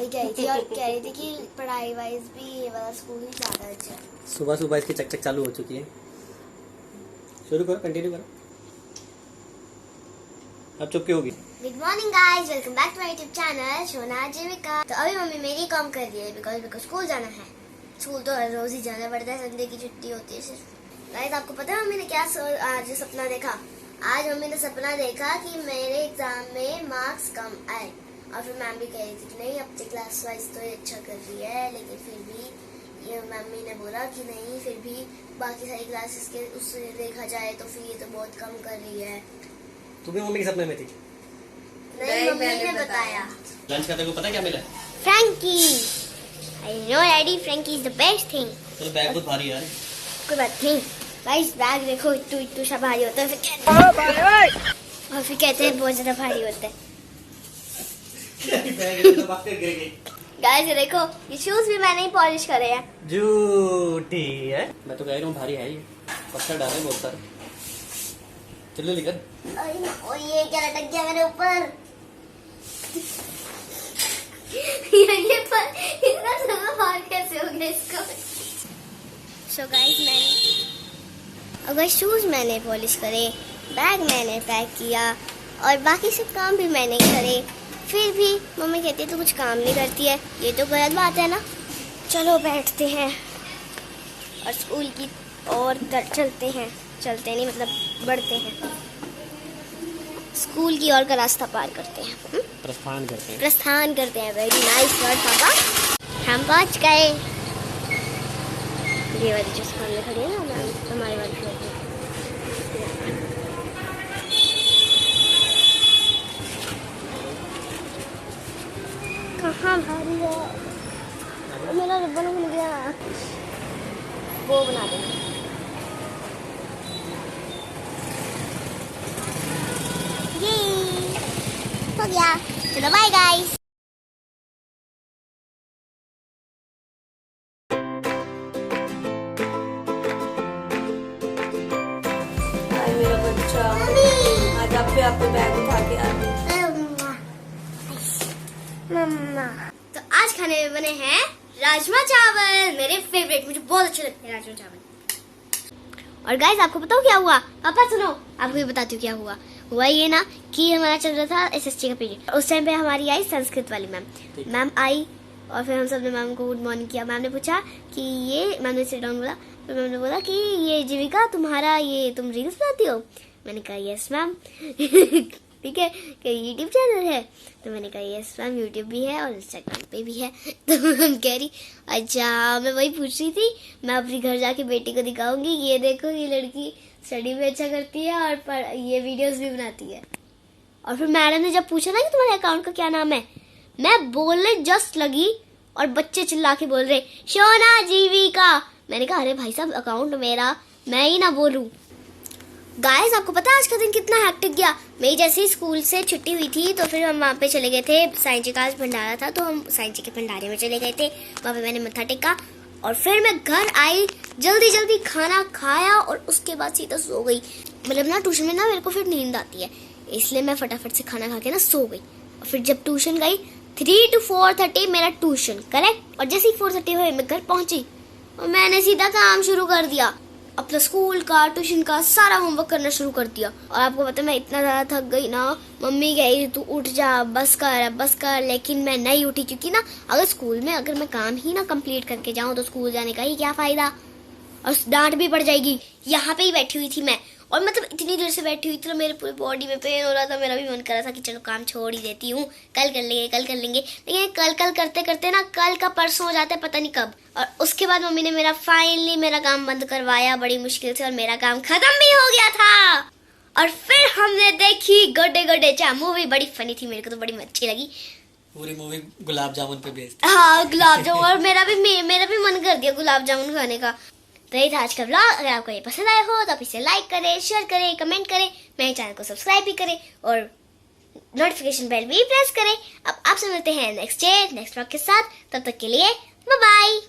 ही कही थी और कह रही थी कि पढ़ाई वाइज भी ये वाला स्कूल ही ज्यादा अच्छा है। सुबह सुबह इसकी चकचक चालू हो चुकी है। शुरू करो, कंटिन्यू करो। अब चुप क्यों होगी? Good morning guys, welcome back to my YouTube channel Shona Jeevika. तो अभी मम्मी मेरी काम कर रही है बिकॉज मेरे को स्कूल जाना है। स्कूल तो हर रोज ही जाना पड़ता है, संडे की छुट्टी होती है सिर्फ। गाइस आपको पता है मम्मी ने क्या आज सपना देखा? आज मम्मी ने सपना देखा कि मेरे एग्जाम में मार्क्स कम आए और फिर मैम भी कह रही थी कि नहीं अपनी क्लास वाइज तो ये अच्छा कर रही है, लेकिन फिर भी ये मम्मी ने बोला कि नहीं फिर भी बाकी सारी क्लासेस के उससे देखा जाए तो फिर ये तो बहुत कम कर रही है। तू भी मम्मी के सपने में थी? नहीं, मम्मी ने बताया। लंच का तेरे को पता क्या मिला? Frankie. I know daddy, Frankie is the best thing. तो बैग बहुत भारी है यार। कोई बात नहीं गाइस, बैग देखो इतू सा भारी होता है, फिर कहते हैं बहुत ज्यादा भारी होता है। गाइस ये देखो, ये शूज भी मैंने ही पॉलिश करे हैं। झूठी है, मैं तो कह रहा हूँ भारी है ये, पत्थर डाले बहुत सारे। चलो लेकर। और ये क्या लटक गया मेरे ऊपर? ये पर इतना ज्यादा भार कैसे हो गया इसको? सो गाइस मैंने अगर शूज मैंने पॉलिश करे, बैग मैंने पैक किया और बाकी सब काम भी मैंने करे, फिर भी मम्मी कहती है तू कुछ काम नहीं करती है। ये तो गलत बात है ना। चलो बैठते हैं और स्कूल की ओर चलते हैं। चलते नहीं मतलब बढ़ते हैं, स्कूल की ओर का रास्ता पार करते हैं। प्रस्थान करते हैं। प्रस्थान करते हैं। वेरी नाइस वर्ड पापा। हम पहुंच गए। ये वाली जो सामने खड़ी है ना हमारे वाली फ्लोर पे। कहाँ भारी है? मेरा रिबन भूल गया, वो बना देना। ये हो गया। चलो बाय गाइस। मेरा बच्चा आज आपके बैग उठा के आ गई। मम्मा तो आज खाने में बने हैं राजमा चावल, मेरे फेवरेट, मुझे बहुत अच्छे लगते हैं राजमा चावल। और गाइस आपको बताऊं क्या हुआ? पापा सुनो, आपको ये बताती हूँ क्या हुआ ये ना कि हमारा चल रहा था एसएसटी का पीरियड। उस टाइम पे हमारी आई संस्कृत वाली मैम आई और फिर हम सब ने मैम को गुड मॉर्निंग किया। मैम ने पूछा कि ये, मैम ने सिट डाउन बोला, फिर मैम ने बोला कि ये जीविका तुम्हारा ये तुम रील्स बनाती हो? मैंने कहा यस मैम। ठीक है, क्या यूट्यूब चैनल है? तो मैंने कहा यस मैम, यूट्यूब भी है और इंस्टाग्राम पे भी है। तो मैम कह रही अच्छा, मैं वही पूछ रही थी, मैं अपनी घर जाके बेटी को दिखाऊंगी, ये देखो ये लड़की स्टडी भी अच्छा करती है और ये वीडियोस भी बनाती है। और फिर मैडम ने जब पूछा ना कि तुम्हारे अकाउंट का क्या नाम है, मैं बोलने जस्ट लगी और बच्चे चिल्ला के बोल रहे शोना जीविका। मैंने कहा अरे भाई साहब अकाउंट मेरा, मैं ही ना बोलूं। गाइस आपको पता है आज का दिन कितना हैक्टिक गया? मेरी जैसे ही स्कूल से छुट्टी हुई थी तो फिर हम वहाँ पे चले गए थे। साईं जी का आज भंडारा था तो हम साईं जी के भंडारे में चले गए थे। वहाँ पे मैंने मत्था टेका और फिर मैं घर आई, जल्दी जल्दी खाना खाया और उसके बाद सीधा सो गई। मतलब ना ट्यूशन में ना मेरे को फिर नींद आती है, इसलिए मैं फटाफट से खाना खा के ना सो गई। और फिर जब ट्यूशन गई 3 to 4:30 मेरा ट्यूशन करेक्ट, और जैसे ही 4:30 हुए मैं घर पहुंची और मैंने सीधा काम शुरू कर दिया। अपना स्कूल का ट्यूशन का सारा होमवर्क करना शुरू कर दिया। और आपको पता मैं इतना ज्यादा थक गई ना, मम्मी कही तू उठ जा, बस कर, लेकिन मैं नहीं उठी क्योंकि ना अगर स्कूल में अगर मैं काम ही ना कंप्लीट करके जाऊं तो स्कूल जाने का ही क्या फायदा, और डांट भी पड़ जाएगी। यहाँ पे ही बैठी हुई थी मैं और मतलब इतनी देर से बैठी हुई थी तो मेरे पूरी बॉडी में पेन हो रहा था। मेरा भी मन कर रहा था कि चलो काम छोड़ ही देती हूँ, कल कर लेंगे। लेकिन कल करते करते ना कल का परसों हो जाता है पता नहीं कब। और उसके बाद मम्मी ने मेरा फाइनली मेरा काम बंद करवाया बड़ी मुश्किल से और मेरा काम खत्म भी हो गया था। और फिर हमने देखी गोडे चा मूवी, बड़ी फनी थी, मेरे को तो बड़ी अच्छी लगी। पूरी मूवी गुलाब जामुन पे बेस्ड। हाँ गुलाब जामुन, और मेरा भी मन कर दिया गुलाब जामुन खाने का। तो ये था आज का व्लॉग। अगर आपको ये पसंद आया हो तो आप इसे लाइक करें, शेयर करें, कमेंट करें, मेरे चैनल को सब्सक्राइब भी करें और नोटिफिकेशन बेल भी प्रेस करें। अब आपसे मिलते हैं नेक्स्ट व्लॉग के साथ, तब तक के लिए बाय बाय।